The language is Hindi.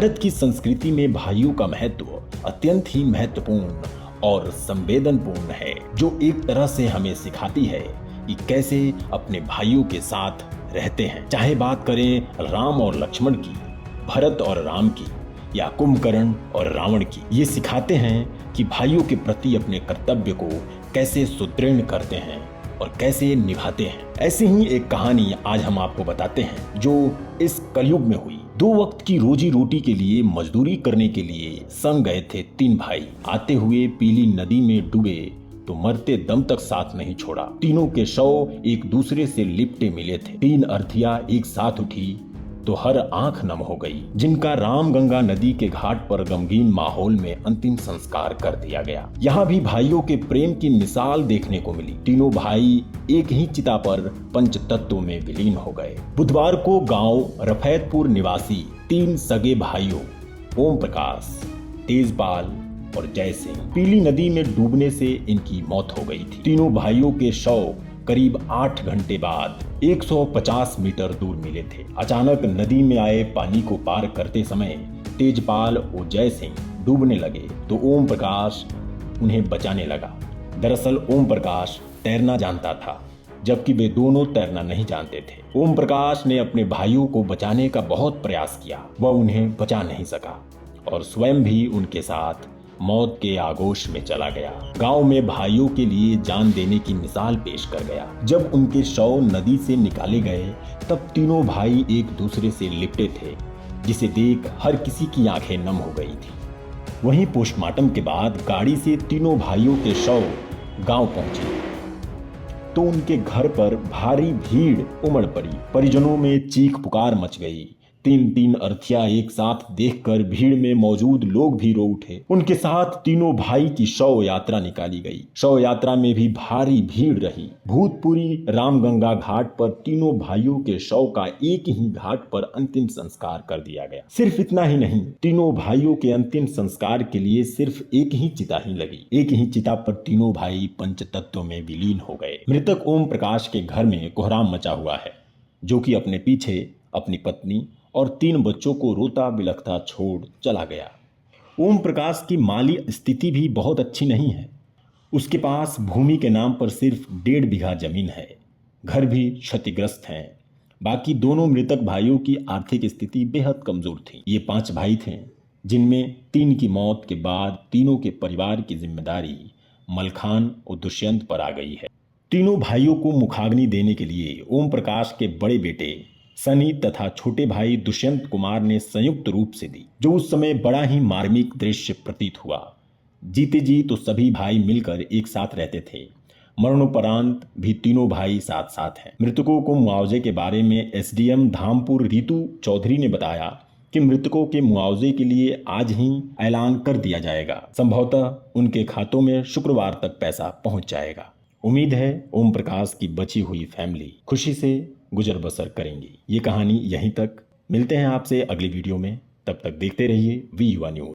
भारत की संस्कृति में भाइयों का महत्व अत्यंत ही महत्वपूर्ण और संवेदनपूर्ण है, जो एक तरह से हमें सिखाती है कि कैसे अपने भाइयों के साथ रहते हैं। चाहे बात करें राम और लक्ष्मण की, भरत और राम की, या कुंभकर्ण और रावण की, ये सिखाते हैं कि भाइयों के प्रति अपने कर्तव्य को कैसे सुदृढ़ करते हैं और कैसे निभाते हैं। ऐसी ही एक कहानी आज हम आपको बताते हैं, जो इस कलयुग में हुई। 2 वक्त की रोजी रोटी के लिए मजदूरी करने के लिए संग गए थे 3 भाई। आते हुए पीली नदी में डूबे तो मरते दम तक साथ नहीं छोड़ा। तीनों के शव एक दूसरे से लिपटे मिले थे। 3 अर्थियां एक साथ उठी तो हर आंख नम हो गई, जिनका रामगंगा नदी के घाट पर गमगीन माहौल में अंतिम संस्कार कर दिया गया। यहाँ भी भाइयों के प्रेम की मिसाल देखने को मिली। तीनों भाई एक ही चिता पर पंच तत्वों में विलीन हो गए। बुधवार को गांव रफैतपुर निवासी 3 सगे भाइयों ओम प्रकाश, तेजपाल और जय सिंह पीली नदी में डूबने से इनकी मौत हो गई थी। तीनों भाइयों के शव करीब 8 घंटे बाद 150 मीटर दूर मिले थे। अचानक नदी में आए पानी को पार करते समय तेजपाल और जय सिंह डूबने लगे तो ओम प्रकाश उन्हें बचाने लगा। दरअसल ओम प्रकाश तैरना जानता था, जबकि वे दोनों तैरना नहीं जानते थे। ओम प्रकाश ने अपने भाइयों को बचाने का बहुत प्रयास किया, वह उन्हें बचा नहीं सका और स्वयं भी उनके साथ मौत के आगोश में चला गया। गांव में भाइयों के लिए जान देने की मिसाल पेश कर गया। जब उनके शव नदी से निकाले गए तब तीनों भाई एक दूसरे से लिपटे थे, जिसे देख हर किसी की आंखें नम हो गई थी। वहीं पोस्टमार्टम के बाद गाड़ी से तीनों भाइयों के शव गांव पहुंचे तो उनके घर पर भारी भीड़ उमड़ पड़ी। परिजनों में चीख पुकार मच गई। 3 अर्थियां एक साथ देखकर भीड़ में मौजूद लोग भी रो उठे। उनके साथ तीनों भाई की शव यात्रा निकाली गई। शव यात्रा में भी भारी भीड़ रही। भूतपुरी रामगंगा घाट पर तीनों भाइयों के शव का एक ही घाट पर अंतिम संस्कार कर दिया गया। सिर्फ इतना ही नहीं, तीनों भाइयों के अंतिम संस्कार के लिए सिर्फ एक ही चिता ही लगी। एक ही चिता पर तीनों भाई पंचतत्व में विलीन हो गए। मृतक ओम प्रकाश के घर में कोहराम मचा हुआ है, जो कि अपने पीछे अपनी पत्नी और 3 बच्चों को रोता बिलखता छोड़ चला गया। ओम प्रकाश की माली स्थिति भी बहुत अच्छी नहीं है। उसके पास भूमि के नाम पर सिर्फ 1.5 बीघा जमीन है। घर भी क्षतिग्रस्त हैं। बाकी दोनों मृतक भाइयों की आर्थिक स्थिति बेहद कमजोर थी। ये 5 भाई थे, जिनमें 3 की मौत के बाद तीनों के परिवार की जिम्मेदारी मलखान और दुष्यंत पर आ गई है। तीनों भाइयों को मुखाग्नि देने के लिए ओम प्रकाश के बड़े बेटे सनी तथा छोटे भाई दुष्यंत कुमार ने संयुक्त रूप से दी, जो उस समय बड़ा ही मार्मिक दृश्य प्रतीत हुआ। जीते जी तो सभी भाई मिलकर एक साथ रहते थे। मरणोपरांत भी तीनों भाई साथ साथ हैं। मृतकों को मुआवजे के बारे में एसडीएम धामपुर रीतू चौधरी ने बताया कि मृतकों के मुआवजे के लिए आज ही ऐलान कर दिया जाएगा। संभवतः उनके खातों में शुक्रवार तक पैसा पहुंच जाएगा। उम्मीद है ओम प्रकाश की बची हुई फैमिली खुशी से गुजर बसर करेंगी। ये कहानी यहीं तक। मिलते हैं आपसे अगली वीडियो में। तब तक देखते रहिए वी युवा न्यूज।